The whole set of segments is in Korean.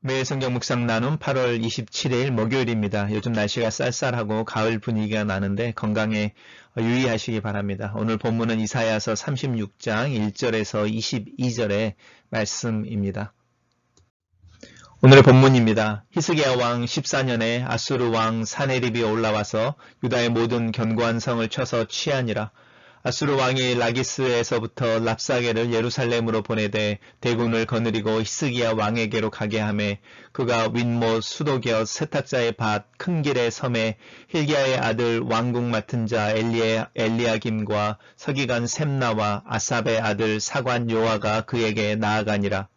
매일 성경 묵상 나눔 8월 27일 목요일입니다. 요즘 날씨가 쌀쌀하고 가을 분위기가 나는데 건강에 유의하시기 바랍니다. 오늘 본문은 이사야서 36장 1절에서 22절의 말씀입니다. 오늘의 본문입니다. 히스기야 왕 14년에 아수르 왕 사네립이 올라와서 유다의 모든 견고한 성을 쳐서 취하니라. 아수르 왕이 라기스에서부터 랍사게를 예루살렘으로 보내되 대군을 거느리고 히스기야 왕에게로 가게 하매 그가 윗못 수도곁 세탁자의 밭 큰 길의 섬에 hil기야의 아들 왕궁 맡은 자 엘리야김과 서기관 셈나와 아삽의 아들 사관 요아가 그에게 나아가니라.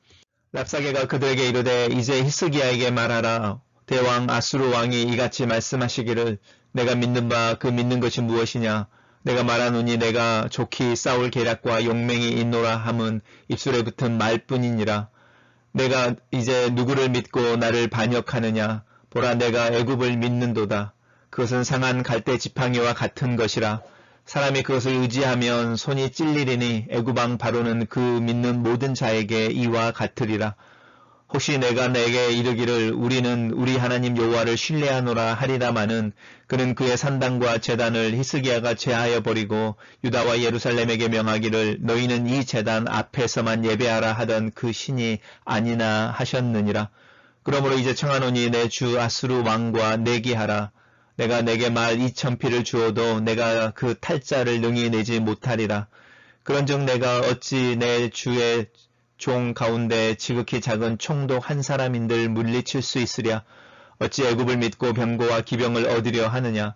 랍사게가 그들에게 이르되 이제 히스기야에게 말하라. 대왕 아수르 왕이 이같이 말씀하시기를 내가 믿는 바 그 믿는 것이 무엇이냐. 내가 말하노니 내가 좋게 싸울 계략과 용맹이 있노라 함은 입술에 붙은 말뿐이니라. 내가 이제 누구를 믿고 나를 반역하느냐. 보라 내가 애굽을 믿는도다. 그것은 상한 갈대 지팡이와 같은 것이라. 사람이 그것을 의지하면 손이 찔리리니 애굽 왕 바로는 그 믿는 모든 자에게 이와 같으리라. 혹시 내가 내게 이르기를 우리는 우리 하나님 여호와를 신뢰하노라 하리라마는 그는 그의 산당과 제단을 히스기야가 제하여 버리고 유다와 예루살렘에게 명하기를 너희는 이 제단 앞에서만 예배하라 하던 그 신이 아니나 하셨느니라. 그러므로 이제 청하노니 내 주 아수르 왕과 내기하라. 내가 내게 말 2000피를 주어도 내가 그 탈자를 능히 내지 못하리라. 그런즉 내가 어찌 내 주의 종 가운데 지극히 작은 총독 한 사람인들 물리칠 수 있으랴. 어찌 애굽을 믿고 병거와 기병을 얻으려 하느냐.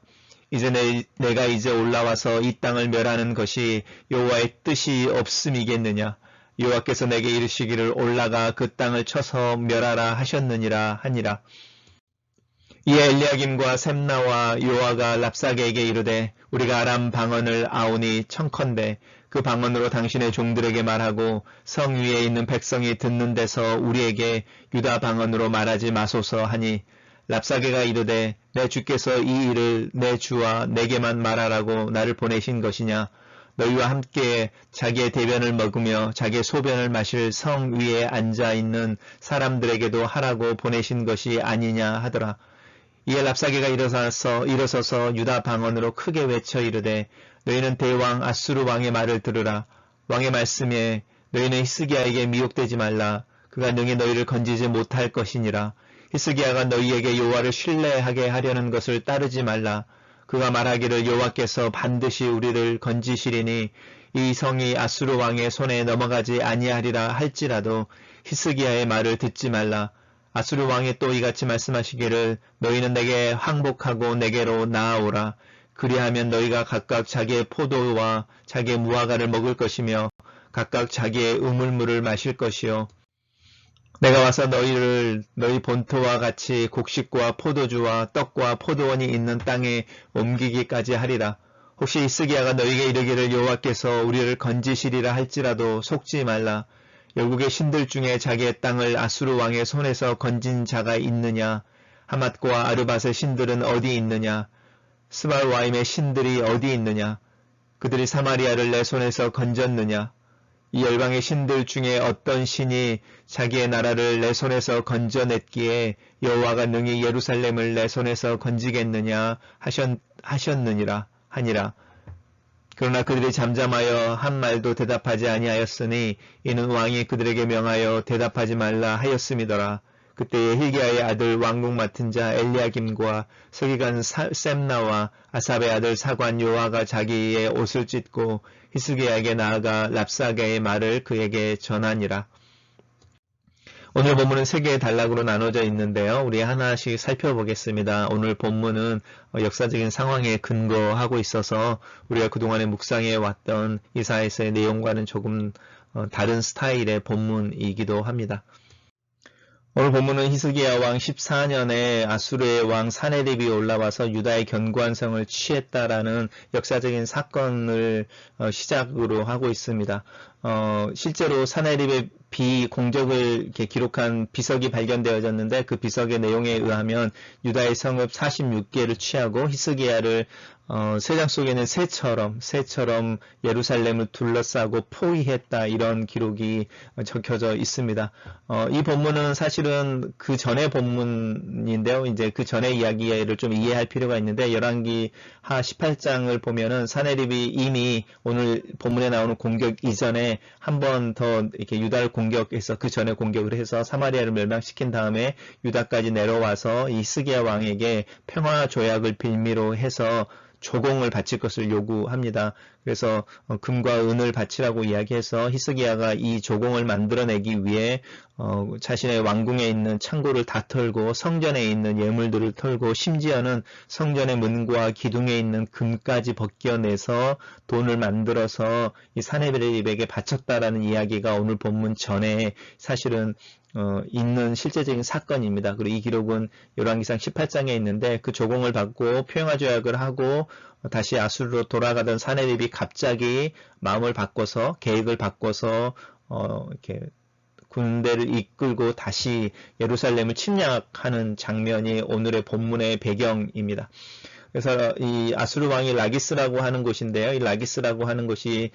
이제 내가 이제 올라와서 이 땅을 멸하는 것이 여호와의 뜻이 없음이겠느냐. 여호와께서 내게 이르시기를 올라가 그 땅을 쳐서 멸하라 하셨느니라 하니라. 이에 엘리야김과 셈나와 요아가 랍사게에게 이르되 우리가 아람 방언을 아오니 청컨대 그 방언으로 당신의 종들에게 말하고 성 위에 있는 백성이 듣는 데서 우리에게 유다 방언으로 말하지 마소서 하니 랍사게가 이르되 내 주께서 이 일을 내 주와 내게만 말하라고 나를 보내신 것이냐. 너희와 함께 자기의 대변을 먹으며 자기의 소변을 마실 성 위에 앉아있는 사람들에게도 하라고 보내신 것이 아니냐 하더라. 이에 랍사게가 일어서서 유다 방언으로 크게 외쳐 이르되 너희는 대왕 아수르 왕의 말을 들으라. 왕의 말씀에 너희는 히스기야에게 미혹되지 말라. 그가 능히 너희를 건지지 못할 것이니라. 히스기야가 너희에게 여호와를 신뢰하게 하려는 것을 따르지 말라. 그가 말하기를 여호와께서 반드시 우리를 건지시리니 이 성이 아수르 왕의 손에 넘어가지 아니하리라 할지라도 히스기야의 말을 듣지 말라. 아수르 왕이 또 이같이 말씀하시기를 너희는 내게 항복하고 내게로 나아오라. 그리하면 너희가 각각 자기의 포도와 자기의 무화과를 먹을 것이며 각각 자기의 우물물을 마실 것이요. 내가 와서 너희 본토와 같이 곡식과 포도주와 떡과 포도원이 있는 땅에 옮기기까지 하리라. 혹시 히스기야가 너희에게 이르기를 여호와께서 우리를 건지시리라 할지라도 속지 말라. 열국의 신들 중에 자기의 땅을 아수르 왕의 손에서 건진 자가 있느냐. 하맛과 아르밧의 신들은 어디 있느냐. 스발와임의 신들이 어디 있느냐. 그들이 사마리아를 내 손에서 건졌느냐. 이 열방의 신들 중에 어떤 신이 자기의 나라를 내 손에서 건져냈기에 여호와가 능히 예루살렘을 내 손에서 건지겠느냐 하셨느니라 하니라. 그러나 그들이 잠잠하여 한 말도 대답하지 아니하였으니 이는 왕이 그들에게 명하여 대답하지 말라 하였음이더라. 그때에 hil기야의 아들 왕궁 맡은 자 엘리야김과 서기관 셈나와 아삽의 아들 사관 요아가 자기의 옷을 찢고 히스기야에게 나아가 랍사게의 말을 그에게 전하니라. 오늘 본문은 세 개의 단락으로 나눠져 있는데요. 우리 하나씩 살펴보겠습니다. 오늘 본문은 역사적인 상황에 근거하고 있어서 우리가 그동안에 묵상해 왔던 이사야서의 내용과는 조금 다른 스타일의 본문이기도 합니다. 오늘 본문은 히스기야 왕 14년에 아수르의 왕 사네립이 올라와서 유다의 견고한 성을 취했다라는 역사적인 사건을 시작으로 하고 있습니다. 실제로 사내립의 비공적을 이렇게 기록한 비석이 발견되어졌는데 그 비석의 내용에 의하면 유다의 성읍 46개를 취하고 히스기야를 쇠장 속에 있는 새처럼 예루살렘을 둘러싸고 포위했다, 이런 기록이 적혀져 있습니다. 이 본문은 사실은 그 전의 본문인데요. 이제 그 전의 이야기를 좀 이해할 필요가 있는데, 열왕기하 18장을 보면은 사내립이 이미 오늘 본문에 나오는 공격 이전에 한 번 더 이렇게 유다를 공격해서, 그 전에 공격을 해서 사마리아를 멸망시킨 다음에 유다까지 내려와서 이 히스기야 왕에게 평화 조약을 빌미로 해서 조공을 바칠 것을 요구합니다. 그래서 금과 은을 바치라고 이야기해서 히스기야가 이 조공을 만들어내기 위해 자신의 왕궁에 있는 창고를 다 털고 성전에 있는 예물들을 털고 심지어는 성전의 문과 기둥에 있는 금까지 벗겨내서 돈을 만들어서 이 사네립에게 바쳤다라는 이야기가 오늘 본문 전에 사실은 있는 실제적인 사건입니다. 그리고 이 기록은 열왕기상 18장에 있는데, 그 조공을 받고 평화 조약을 하고 다시 아수르로 돌아가던 사네립이 갑자기 마음을 바꿔서, 계획을 바꿔서 이렇게 군대를 이끌고 다시 예루살렘을 침략하는 장면이 오늘의 본문의 배경입니다. 그래서 이 아수르 왕이 라기스라고 하는 곳인데요. 이 라기스라고 하는 곳이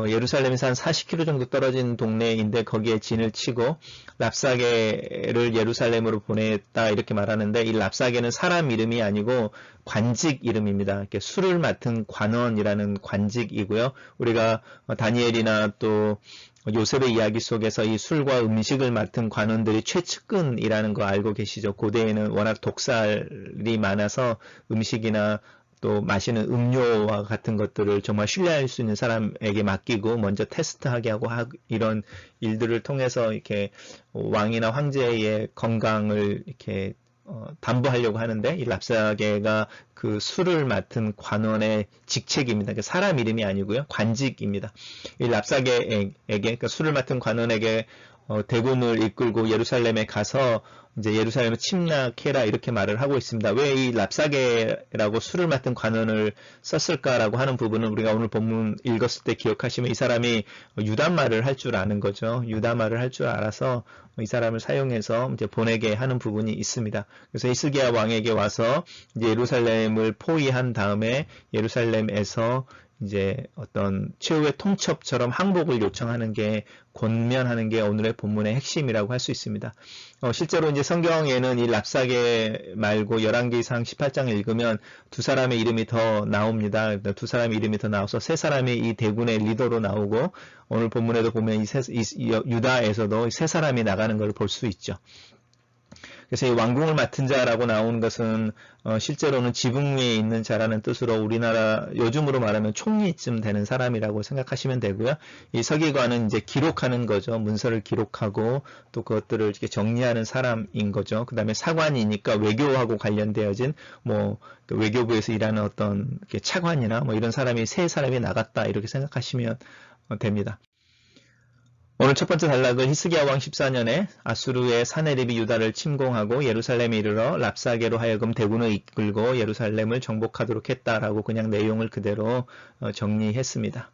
예루살렘에서 한 40km 정도 떨어진 동네인데, 거기에 진을 치고 랍사게를 예루살렘으로 보냈다, 이렇게 말하는데, 이 랍사게는 사람 이름이 아니고 관직 이름입니다. 이렇게 술을 맡은 관원이라는 관직이고요. 우리가 다니엘이나 또 요셉의 이야기 속에서 이 술과 음식을 맡은 관원들이 최측근이라는 거 알고 계시죠? 고대에는 워낙 독살이 많아서 음식이나 또 마시는 음료와 같은 것들을 정말 신뢰할 수 있는 사람에게 맡기고 먼저 테스트하게 하고 이런 일들을 통해서 이렇게 왕이나 황제의 건강을 이렇게 담보하려고 하는데, 이 랍사게가 그 술을 맡은 관원의 직책입니다. 사람 이름이 아니고요, 관직입니다. 이 랍사게에게, 그러니까 술을 맡은 관원에게 대군을 이끌고 예루살렘에 가서 이제 예루살렘을 침략해라, 이렇게 말을 하고 있습니다. 왜 이 랍사게라고 술을 맡은 관원을 썼을까라고 하는 부분은 우리가 오늘 본문 읽었을 때 기억하시면, 이 사람이 유다말을 할 줄 아는 거죠. 유다말을 할 줄 알아서 이 사람을 사용해서 이제 보내게 하는 부분이 있습니다. 그래서 히스기야 왕에게 와서 이제 예루살렘을 포위한 다음에 예루살렘에서 이제 어떤 최후의 통첩처럼 항복을 요청하는 게, 권면하는 게 오늘의 본문의 핵심이라고 할 수 있습니다. 실제로 이제 성경에는 이 랍사게 말고 열왕기상 18장을 읽으면 두 사람의 이름이 더 나옵니다. 두 사람의 이름이 더 나와서 세 사람이 이 대군의 리더로 나오고, 오늘 본문에도 보면 유다에서도 세 사람이 나가는 걸 볼 수 있죠. 그래서 이 왕궁을 맡은 자라고 나오는 것은 실제로는 지붕 위에 있는 자라는 뜻으로 우리나라 요즘으로 말하면 총리쯤 되는 사람이라고 생각하시면 되고요. 이 서기관은 이제 기록하는 거죠. 문서를 기록하고 또 그것들을 이렇게 정리하는 사람인 거죠. 그 다음에 사관이니까 외교하고 관련되어진 외교부에서 일하는 어떤 차관이나 이런 사람이 세 사람이 나갔다, 이렇게 생각하시면 됩니다. 오늘 첫 번째 단락은 히스기야 왕 14년에 아수르의 사네립이 유다를 침공하고 예루살렘에 이르러 랍사게로 하여금 대군을 이끌고 예루살렘을 정복하도록 했다라고 그냥 내용을 그대로 정리했습니다.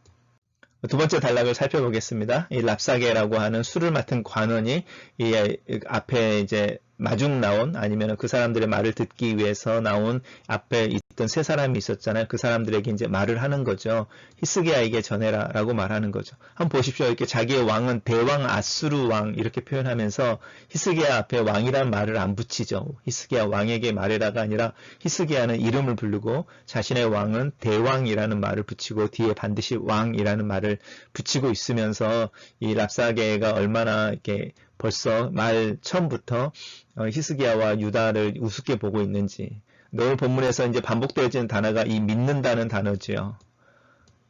두 번째 단락을 살펴보겠습니다. 이 랍사게라고 하는 술을 맡은 관원이 이 앞에 이제 마중 나온, 아니면 그 사람들의 말을 듣기 위해서 나온 앞에 있던 세 사람이 있었잖아요. 그 사람들에게 이제 말을 하는 거죠. 히스기야에게 전해라 라고 말하는 거죠. 한번 보십시오. 이렇게 자기의 왕은 대왕 아수르 왕 이렇게 표현하면서 히스기야 앞에 왕이란 말을 안 붙이죠. 히스기야 왕에게 말해라가 아니라 히스기야는 이름을 부르고 자신의 왕은 대왕이라는 말을 붙이고 뒤에 반드시 왕이라는 말을 붙이고 있으면서 이 랍사게가 얼마나 이렇게 벌써 말 처음부터 히스기야와 유다를 우습게 보고 있는지. 오늘 본문에서 이제 반복되어지는 단어가 이 믿는다는 단어죠.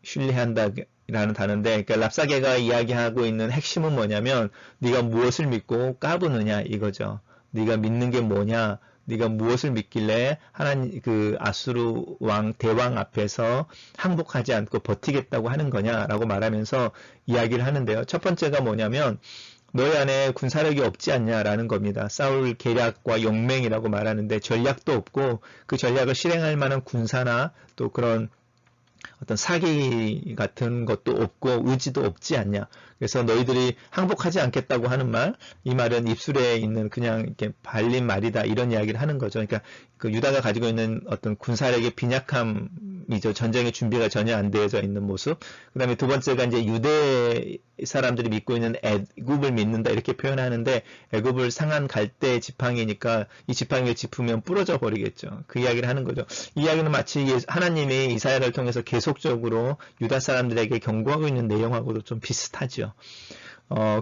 신뢰한다라는 단어인데, 그러니까 랍사게가 이야기하고 있는 핵심은 뭐냐면, 네가 무엇을 믿고 까부느냐 이거죠. 네가 믿는 게 뭐냐? 네가 무엇을 믿길래 하나님 그 아수르 왕 대왕 앞에서 항복하지 않고 버티겠다고 하는 거냐라고 말하면서 이야기를 하는데요. 첫 번째가 뭐냐면, 너희 안에 군사력이 없지 않냐라는 겁니다. 싸울 계략과 용맹이라고 말하는데 전략도 없고 그 전략을 실행할 만한 군사나 또 그런 어떤 사기 같은 것도 없고 의지도 없지 않냐. 그래서 너희들이 항복하지 않겠다고 하는 말, 이 말은 입술에 있는 그냥 이렇게 발린 말이다, 이런 이야기를 하는 거죠. 그러니까 그 유다가 가지고 있는 어떤 군사력의 빈약함이죠. 전쟁의 준비가 전혀 안 되어져 있는 모습. 그 다음에 두 번째가 이제 유대 사람들이 믿고 있는 애굽을 믿는다, 이렇게 표현하는데, 애굽을 상한 갈대 지팡이니까 이 지팡이를 짚으면 부러져 버리겠죠. 그 이야기를 하는 거죠. 이 이야기는 마치 하나님이 이사야를 통해서 계속적으로 유다 사람들에게 경고하고 있는 내용하고도 좀 비슷하죠.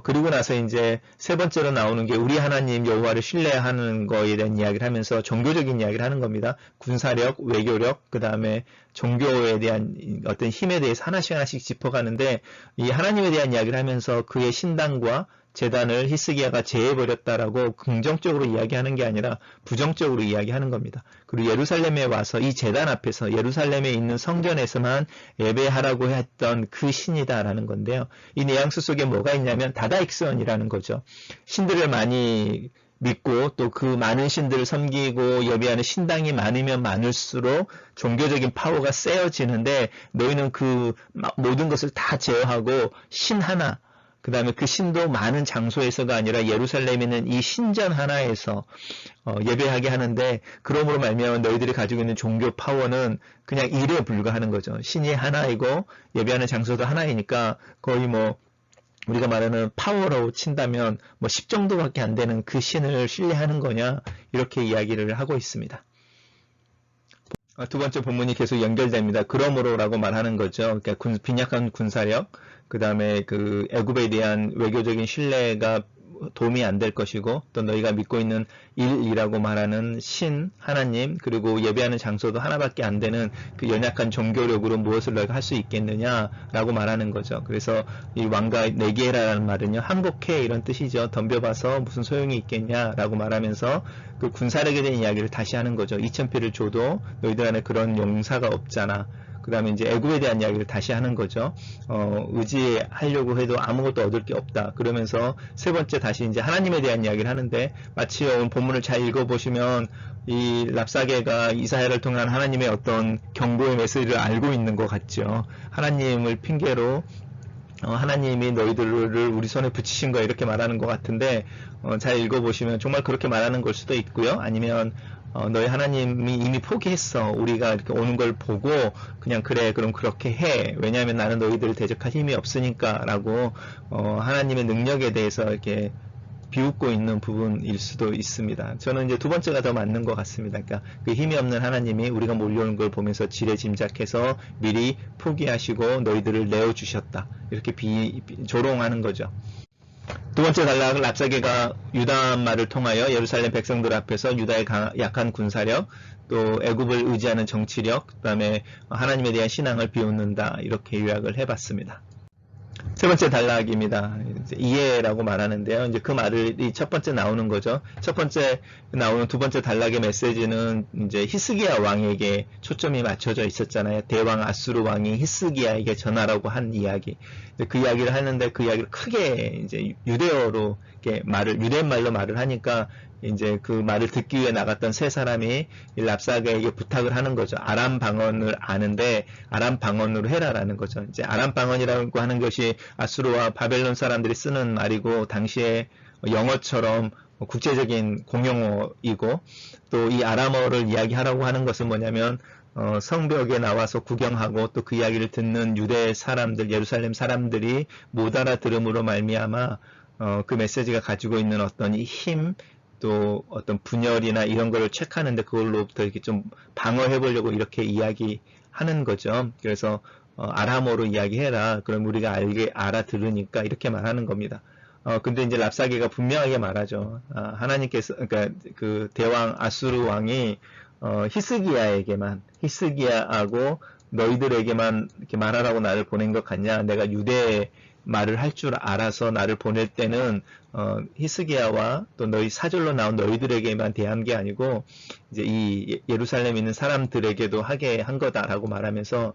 그리고 나서 이제 세 번째로 나오는 게 우리 하나님 여호와를 신뢰하는 거에 대한 이야기를 하면서 종교적인 이야기를 하는 겁니다. 군사력, 외교력, 그 다음에 종교에 대한 어떤 힘에 대해서 하나씩 짚어가는데, 이 하나님에 대한 이야기를 하면서 그의 신당과 제단을 히스기야가 제해버렸다라고 긍정적으로 이야기하는 게 아니라 부정적으로 이야기하는 겁니다. 그리고 예루살렘에 와서 이 제단 앞에서 예루살렘에 있는 성전에서만 예배하라고 했던 그 신이다라는 건데요. 이 뉘앙스 속에 뭐가 있냐면 다다익선이라는 거죠. 신들을 많이 믿고 또 그 많은 신들을 섬기고 예배하는 신당이 많으면 많을수록 종교적인 파워가 세어지는데, 너희는 그 모든 것을 다 제어하고 신 하나, 그 다음에 그 신도 많은 장소에서가 아니라 예루살렘에 있는 이 신전 하나에서 예배하게 하는데, 그러므로 말미암아 너희들이 가지고 있는 종교 파워는 그냥 일에 불과하는 거죠. 신이 하나이고 예배하는 장소도 하나이니까 거의 뭐 우리가 말하는 파워로 친다면 뭐 10 정도밖에 안 되는 그 신을 신뢰하는 거냐, 이렇게 이야기를 하고 있습니다. 두 번째 본문이 계속 연결됩니다. 그러므로라고 말하는 거죠. 그러니까 빈약한 군사력, 그 다음에 그 애굽에 대한 외교적인 신뢰가 도움이 안 될 것이고, 또 너희가 믿고 있는 일이라고 말하는 신, 하나님, 그리고 예배하는 장소도 하나밖에 안 되는 그 연약한 종교력으로 무엇을 너희가 할 수 있겠느냐라고 말하는 거죠. 그래서 이 왕가 내게 해라라는 말은요, 항복해, 이런 뜻이죠. 덤벼봐서 무슨 소용이 있겠냐라고 말하면서 그 군사력에 대한 이야기를 다시 하는 거죠. 2000피를 줘도 너희들 안에 그런 용사가 없잖아. 그 다음에 이제 애굽에 대한 이야기를 다시 하는 거죠. 의지하려고 해도 아무것도 얻을 게 없다. 그러면서 세 번째 다시 이제 하나님에 대한 이야기를 하는데, 마치 오늘 본문을 잘 읽어보시면 이 랍사게가 이사야를 통한 하나님의 어떤 경고의 메시지를 알고 있는 것 같죠. 하나님을 핑계로 하나님이 너희들을 우리 손에 붙이신 거야, 이렇게 말하는 것 같은데, 잘 읽어보시면 정말 그렇게 말하는 걸 수도 있고요. 아니면 너희 하나님이 이미 포기했어. 우리가 이렇게 오는 걸 보고 그냥 그래, 그럼 그렇게 해. 왜냐하면 나는 너희들을 대적할 힘이 없으니까 라고 하나님의 능력에 대해서 이렇게 비웃고 있는 부분일 수도 있습니다. 저는 이제 두 번째가 더 맞는 것 같습니다. 그러니까 그 힘이 없는 하나님이 우리가 몰려오는 걸 보면서 지레 짐작해서 미리 포기하시고 너희들을 내어주셨다, 이렇게 조롱하는 거죠. 두 번째 단락은 랍사게가 유다 말을 통하여 예루살렘 백성들 앞에서 유다의 약한 군사력, 또 애굽을 의지하는 정치력, 그 다음에 하나님에 대한 신앙을 비웃는다, 이렇게 요약을 해봤습니다. 세 번째 단락입니다. 이해라고 말하는데요. 이제 그 말이 첫 번째 나오는 거죠. 첫 번째 나오는 두 번째 단락의 메시지는 이제 히스기야 왕에게 초점이 맞춰져 있었잖아요. 대왕 아수르 왕이 히스기야에게 전하라고 한 이야기. 그 이야기를 하는데, 그 이야기를 크게 이제 유대어로 이렇게 유대말로 말을 하니까, 이제 그 말을 듣기 위해 나갔던 세 사람이 랍사게에게 부탁을 하는 거죠. 아람 방언을 아는데 아람 방언으로 해라라는 거죠. 이제 아람 방언이라고 하는 것이 아수르와 바벨론 사람들이 쓰는 말이고, 당시에 영어처럼 국제적인 공용어이고, 또 이 아람어를 이야기하라고 하는 것은 뭐냐면 성벽에 나와서 구경하고 또 그 이야기를 듣는 유대 사람들, 예루살렘 사람들이 못 알아들음으로 말미암아 그 메시지가 가지고 있는 어떤 이 힘, 또 어떤 분열이나 이런 거를 체크하는데 그걸로부터 이렇게 좀 방어해 보려고 이렇게 이야기하는 거죠. 그래서 아람어로 이야기해라. 그럼 우리가 알아들으니까, 이렇게 말하는 겁니다. 근데 이제 랍사게가 분명하게 말하죠. 하나님께서, 그러니까 그 대왕 아수르 왕이 히스기야하고 너희들에게만 이렇게 말하라고 나를 보낸 것 같냐? 내가 유대 말을 할 줄 알아서 나를 보낼 때는 히스기야와 또 너희 사절로 나온 너희들에게만 대한 게 아니고 이제 이 예루살렘에 있는 사람들에게도 하게 한 거다라고 말하면서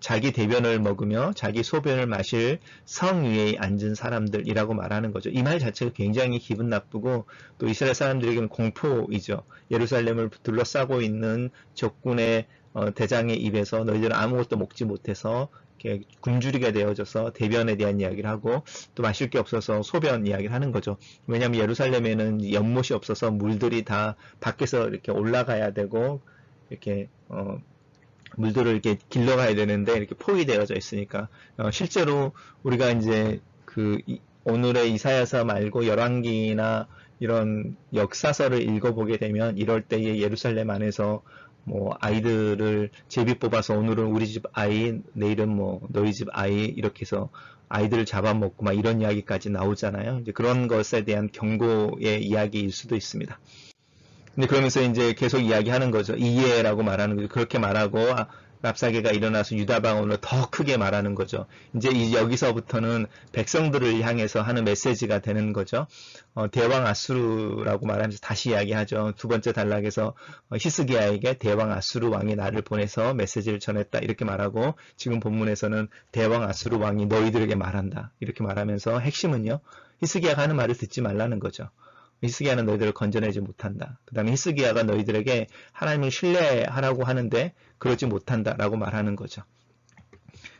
자기 대변을 먹으며 자기 소변을 마실 성 위에 앉은 사람들이라고 말하는 거죠. 이 말 자체가 굉장히 기분 나쁘고 또 이스라엘 사람들에게는 공포이죠. 예루살렘을 둘러싸고 있는 적군의 대장의 입에서 너희들은 아무것도 먹지 못해서 이렇게 굶주리게 되어져서 대변에 대한 이야기를 하고 또 마실 게 없어서 소변 이야기를 하는 거죠. 왜냐하면 예루살렘에는 연못이 없어서 물들이 다 밖에서 이렇게 올라가야 되고 이렇게 물들을 이렇게 길러가야 되는데 이렇게 포위되어져 있으니까 실제로 우리가 이제 오늘의 이사야서 말고 열왕기나 이런 역사서를 읽어보게 되면 이럴 때에 예루살렘 안에서 뭐 아이들을 제비 뽑아서 오늘은 우리 집 아이, 내일은 뭐 너희 집 아이 이렇게 해서 아이들을 잡아먹고 막 이런 이야기까지 나오잖아요. 이제 그런 것에 대한 경고의 이야기일 수도 있습니다. 근데 그러면서 이제 계속 이야기하는 거죠. 이해라고 말하는 거죠. 그렇게 말하고 랍사게가 일어나서 유다 방언으로 더 크게 말하는 거죠. 이제 여기서부터는 백성들을 향해서 하는 메시지가 되는 거죠. 대왕 아수르라고 말하면서 다시 이야기하죠. 두 번째 단락에서 히스기야에게 대왕 아수르 왕이 나를 보내서 메시지를 전했다 이렇게 말하고 지금 본문에서는 대왕 아수르 왕이 너희들에게 말한다 이렇게 말하면서 핵심은요. 히스기야가 하는 말을 듣지 말라는 거죠. 히스기야는 너희들을 건져내지 못한다. 그 다음에 히스기야가 너희들에게 하나님을 신뢰하라고 하는데 그러지 못한다라고 말하는 거죠.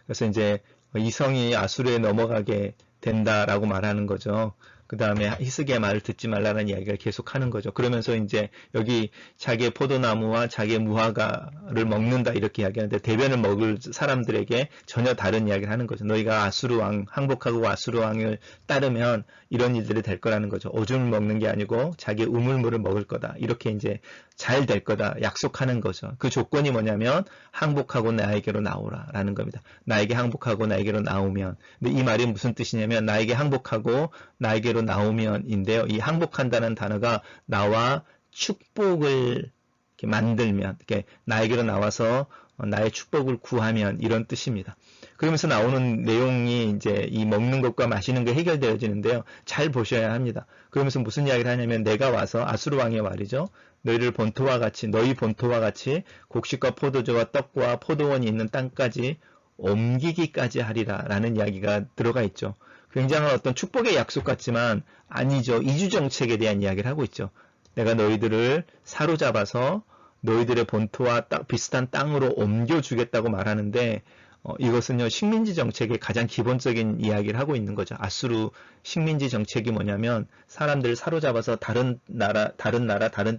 그래서 이제 이 성이 아수르에 넘어가게 된다라고 말하는 거죠. 그 다음에 히스기야 말을 듣지 말라는 이야기를 계속 하는 거죠. 그러면서 이제 여기 자기의 포도나무와 자기의 무화과를 먹는다 이렇게 이야기하는데 대변을 먹을 사람들에게 전혀 다른 이야기를 하는 거죠. 너희가 아수르 왕 항복하고 아수르 왕을 따르면 이런 일들이 될 거라는 거죠. 오줌을 먹는 게 아니고 자기의 우물물을 먹을 거다. 이렇게 이제 잘 될 거다 약속하는 거죠. 그 조건이 뭐냐면 항복하고 나에게로 나오라라는 겁니다. 나에게 항복하고 나에게로 나오면. 근데 이 말이 무슨 뜻이냐면 나에게 항복하고 나에게로 나오면인데요. 이 항복한다는 단어가 나와 축복을 이렇게 만들면, 이렇게 나에게로 나와서 나의 축복을 구하면 이런 뜻입니다. 그러면서 나오는 내용이 이제 이 먹는 것과 마시는 게 해결되어지는데요. 잘 보셔야 합니다. 그러면서 무슨 이야기를 하냐면 내가 와서 아수르 왕의 말이죠. 너희 본토와 같이 곡식과 포도주와 떡과 포도원이 있는 땅까지 옮기기까지 하리라 라는 이야기가 들어가 있죠. 굉장한 어떤 축복의 약속 같지만 아니죠. 이주정책에 대한 이야기를 하고 있죠. 내가 너희들을 사로잡아서 너희들의 본토와 비슷한 땅으로 옮겨주겠다고 말하는데 이것은요 식민지 정책의 가장 기본적인 이야기를 하고 있는 거죠. 아수르 식민지 정책이 뭐냐면 사람들을 사로잡아서 다른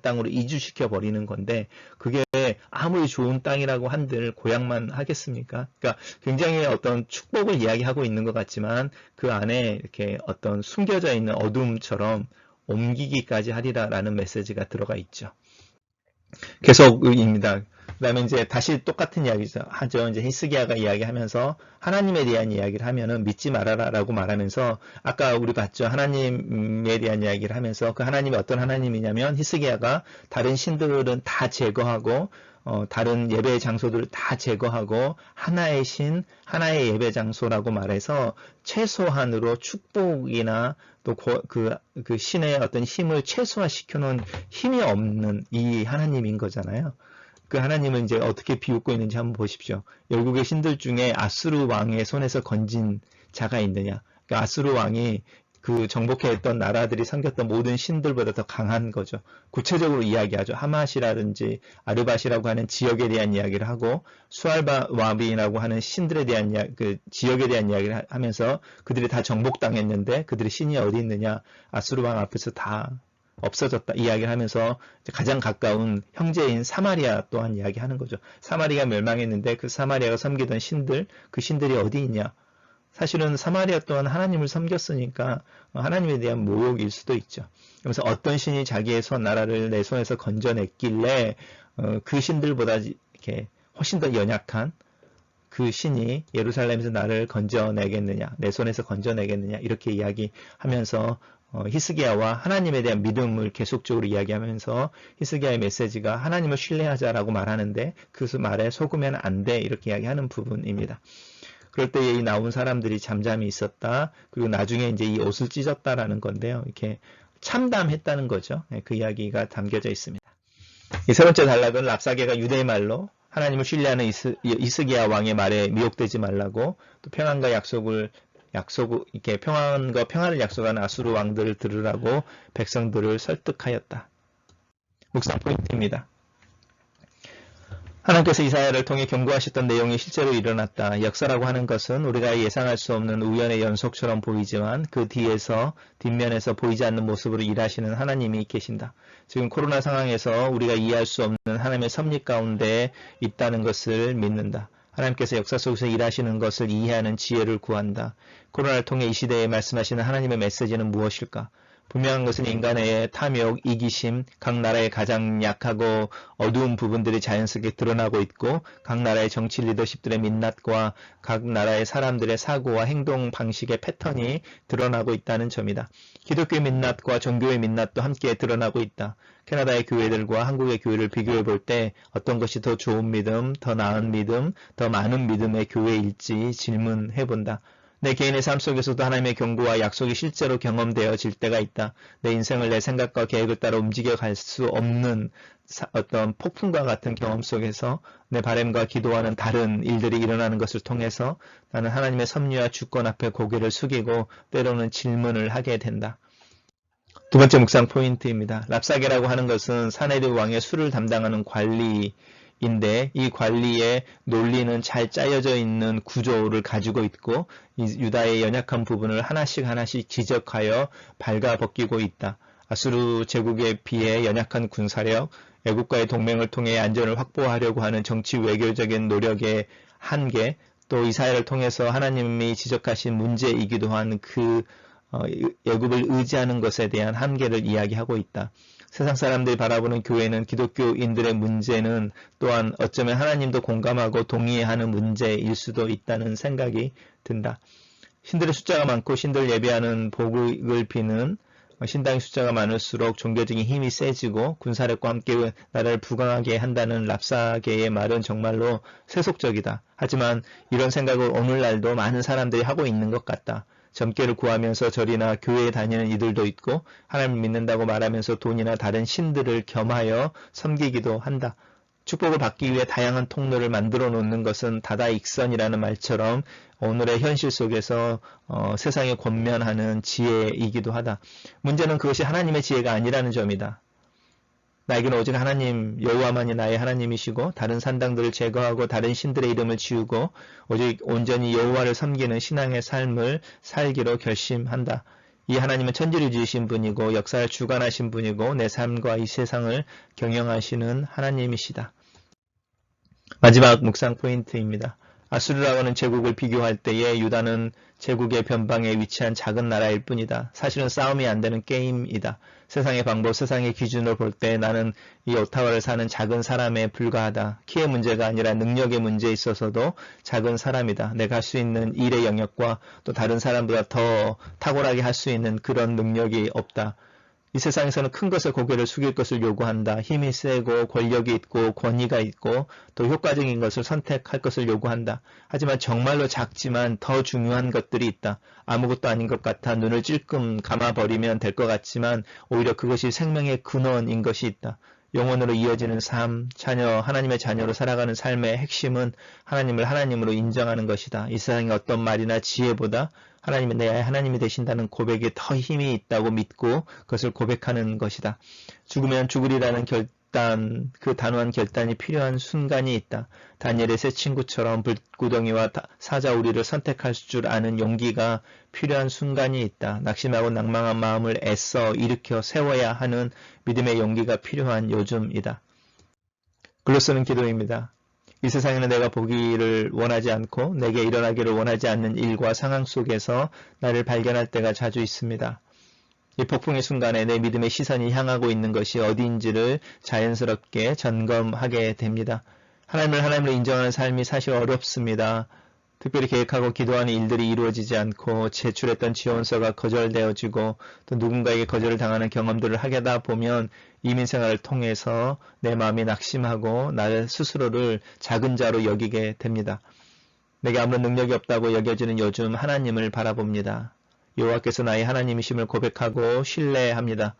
땅으로 이주시켜 버리는 건데 그게 아무리 좋은 땅이라고 한들 고향만 하겠습니까? 그러니까 굉장히 어떤 축복을 이야기하고 있는 것 같지만 그 안에 이렇게 어떤 숨겨져 있는 어둠처럼 옮기기까지 하리라라는 메시지가 들어가 있죠. 계속입니다. 그 다음에 이제 다시 똑같은 이야기죠. 하죠. 이제 히스기야가 이야기하면서 하나님에 대한 이야기를 하면은 믿지 말아라 라고 말하면서 아까 우리 봤죠. 하나님에 대한 이야기를 하면서 그 하나님이 어떤 하나님이냐면 히스기야가 다른 신들은 다 제거하고 다른 예배 장소들을 다 제거하고 하나의 신, 하나의 예배 장소라고 말해서 최소한으로 축복이나 또 그 신의 어떤 힘을 최소화시켜 놓은 힘이 없는 이 하나님인 거잖아요. 그 하나님은 이제 어떻게 비웃고 있는지 한번 보십시오. 열국의 신들 중에 아수르 왕의 손에서 건진 자가 있느냐. 그러니까 아수르 왕이 그 정복해했던 나라들이 섬겼던 모든 신들보다 더 강한 거죠. 구체적으로 이야기하죠. 하맛이라든지 아르밧이라고 하는 지역에 대한 이야기를 하고 수알바와비라고 하는 신들에 대한 그 지역에 대한 이야기를 하면서 그들이 다 정복당했는데 그들의 신이 어디 있느냐. 아수르 왕 앞에서 다 없어졌다 이야기를 하면서 가장 가까운 형제인 사마리아 또한 이야기하는 거죠. 사마리아가 멸망했는데 그 사마리아가 섬기던 신들, 그 신들이 어디 있냐. 사실은 사마리아 또한 하나님을 섬겼으니까 하나님에 대한 모욕일 수도 있죠. 그래서 어떤 신이 자기의 나라를 내 손에서 건져냈길래 그 신들보다 이렇게 훨씬 더 연약한 그 신이 예루살렘에서 나를 건져내겠느냐, 내 손에서 건져내겠느냐 이렇게 이야기하면서 히스기야와 하나님에 대한 믿음을 계속적으로 이야기하면서 히스기야의 메시지가 하나님을 신뢰하자라고 말하는데 그 말에 속으면 안 돼 이렇게 이야기하는 부분입니다. 그럴 때 이 나온 사람들이 잠잠히 있었다. 그리고 나중에 이제 이 옷을 찢었다라는 건데요. 이렇게 참담했다는 거죠. 그 이야기가 담겨져 있습니다. 이 세 번째 단락은 랍사게가 유대의 말로 하나님을 신뢰하는 히스기야 왕의 말에 미혹되지 말라고 또 평안과 이렇게 평안과 평화를 약속하는 아수르 왕들을 들으라고 백성들을 설득하였다. 묵상 포인트입니다. 하나님께서 이사야를 통해 경고하셨던 내용이 실제로 일어났다. 역사라고 하는 것은 우리가 예상할 수 없는 우연의 연속처럼 보이지만 그 뒷면에서 보이지 않는 모습으로 일하시는 하나님이 계신다. 지금 코로나 상황에서 우리가 이해할 수 없는 하나님의 섭리 가운데 있다는 것을 믿는다. 하나님께서 역사 속에서 일하시는 것을 이해하는 지혜를 구한다. 코로나를 통해 이 시대에 말씀하시는 하나님의 메시지는 무엇일까? 분명한 것은 인간의 탐욕, 이기심, 각 나라의 가장 약하고 어두운 부분들이 자연스럽게 드러나고 있고 각 나라의 정치 리더십들의 민낯과 각 나라의 사람들의 사고와 행동 방식의 패턴이 드러나고 있다는 점이다. 기독교의 민낯과 종교의 민낯도 함께 드러나고 있다. 캐나다의 교회들과 한국의 교회를 비교해 볼 때 어떤 것이 더 좋은 믿음, 더 나은 믿음, 더 많은 믿음의 교회일지 질문해 본다. 내 개인의 삶 속에서도 하나님의 경고와 약속이 실제로 경험되어질 때가 있다. 내 인생을 내 생각과 계획을 따라 움직여갈 수 없는 어떤 폭풍과 같은 경험 속에서 내 바람과 기도하는 다른 일들이 일어나는 것을 통해서 나는 하나님의 섭리와 주권 앞에 고개를 숙이고 때로는 질문을 하게 된다. 두 번째 묵상 포인트입니다. 랍사게라고 하는 것은 사네립 왕의 술을 담당하는 관리인데 이 관리의 논리는 잘 짜여져 있는 구조를 가지고 있고 이 유다의 연약한 부분을 하나씩 지적하여 발가벗기고 있다. 아수르 제국에 비해 연약한 군사력, 애국과의 동맹을 통해 안전을 확보하려고 하는 정치 외교적인 노력의 한계, 또 이사야를 통해서 하나님이 지적하신 문제이기도 한 애굽을 의지하는 것에 대한 한계를 이야기하고 있다. 세상 사람들이 바라보는 교회는 기독교인들의 문제는 또한 어쩌면 하나님도 공감하고 동의하는 문제일 수도 있다는 생각이 든다. 신들의 숫자가 많고 신들 예배하는 복을 비는 신당의 숫자가 많을수록 종교적인 힘이 세지고 군사력과 함께 나라를 부강하게 한다는 랍사게의 말은 정말로 세속적이다. 하지만 이런 생각을 오늘날도 많은 사람들이 하고 있는 것 같다. 점괘를 구하면서 절이나 교회에 다니는 이들도 있고 하나님을 믿는다고 말하면서 돈이나 다른 신들을 겸하여 섬기기도 한다. 축복을 받기 위해 다양한 통로를 만들어 놓는 것은 다다익선이라는 말처럼 오늘의 현실 속에서 세상에 권면하는 지혜이기도 하다. 문제는 그것이 하나님의 지혜가 아니라는 점이다. 나에게는 오직 하나님 여호와만이 나의 하나님이시고 다른 산당들을 제거하고 다른 신들의 이름을 지우고 오직 온전히 여호와를 섬기는 신앙의 삶을 살기로 결심한다. 이 하나님은 천지를 지으신 분이고 역사를 주관하신 분이고 내 삶과 이 세상을 경영하시는 하나님이시다. 마지막 묵상 포인트입니다. 아수르라고 하는 제국을 비교할 때에 유다는 제국의 변방에 위치한 작은 나라일 뿐이다. 사실은 싸움이 안 되는 게임이다. 세상의 방법, 세상의 기준으로 볼 때 나는 이 오타와를 사는 작은 사람에 불과하다. 키의 문제가 아니라 능력의 문제에 있어서도 작은 사람이다. 내가 할 수 있는 일의 영역과 또 다른 사람보다 더 탁월하게 할 수 있는 그런 능력이 없다. 이 세상에서는 큰 것에 고개를 숙일 것을 요구한다. 힘이 세고 권력이 있고 권위가 있고 또 효과적인 것을 선택할 것을 요구한다. 하지만 정말로 작지만 더 중요한 것들이 있다. 아무것도 아닌 것 같아 눈을 찔끔 감아버리면 될 것 같지만 오히려 그것이 생명의 근원인 것이 있다. 영혼으로 이어지는 삶, 하나님의 자녀로 살아가는 삶의 핵심은 하나님을 하나님으로 인정하는 것이다. 이 세상의 어떤 말이나 지혜보다 하나님이 내 하나님이 되신다는 고백에 더 힘이 있다고 믿고 그것을 고백하는 것이다. 죽으면 죽으리라는 결단, 그 단호한 결단이 필요한 순간이 있다. 다니엘의 세 친구처럼 불구덩이와 사자우리를 선택할 줄 아는 용기가 필요한 순간이 있다. 낙심하고 낭망한 마음을 애써 일으켜 세워야 하는 믿음의 용기가 필요한 요즘이다. 글로 쓰는 기도입니다. 이 세상에는 내가 보기를 원하지 않고 내게 일어나기를 원하지 않는 일과 상황 속에서 나를 발견할 때가 자주 있습니다. 이 폭풍의 순간에 내 믿음의 시선이 향하고 있는 것이 어디인지를 자연스럽게 점검하게 됩니다. 하나님을 하나님으로 인정하는 삶이 사실 어렵습니다. 특별히 계획하고 기도하는 일들이 이루어지지 않고 제출했던 지원서가 거절되어지고 또 누군가에게 거절을 당하는 경험들을 하다 보면 이민생활을 통해서 내 마음이 낙심하고 나를 스스로를 작은 자로 여기게 됩니다. 내게 아무런 능력이 없다고 여겨지는 요즘 하나님을 바라봅니다. 여호와께서 나의 하나님이심을 고백하고 신뢰합니다.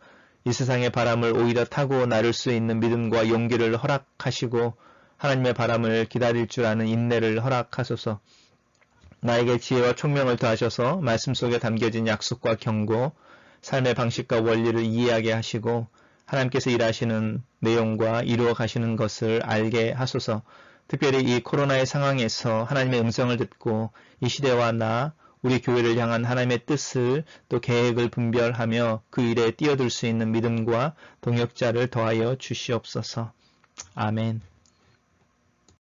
이 세상의 바람을 오히려 타고 나를 수 있는 믿음과 용기를 허락하시고 하나님의 바람을 기다릴 줄 아는 인내를 허락하소서. 나에게 지혜와 총명을 더하셔서 말씀 속에 담겨진 약속과 경고, 삶의 방식과 원리를 이해하게 하시고 하나님께서 일하시는 내용과 이루어 가시는 것을 알게 하소서. 특별히 이 코로나의 상황에서 하나님의 음성을 듣고 이 시대와 우리 교회를 향한 하나님의 뜻을 또 계획을 분별하며 그 일에 뛰어들 수 있는 믿음과 동역자를 더하여 주시옵소서. 아멘.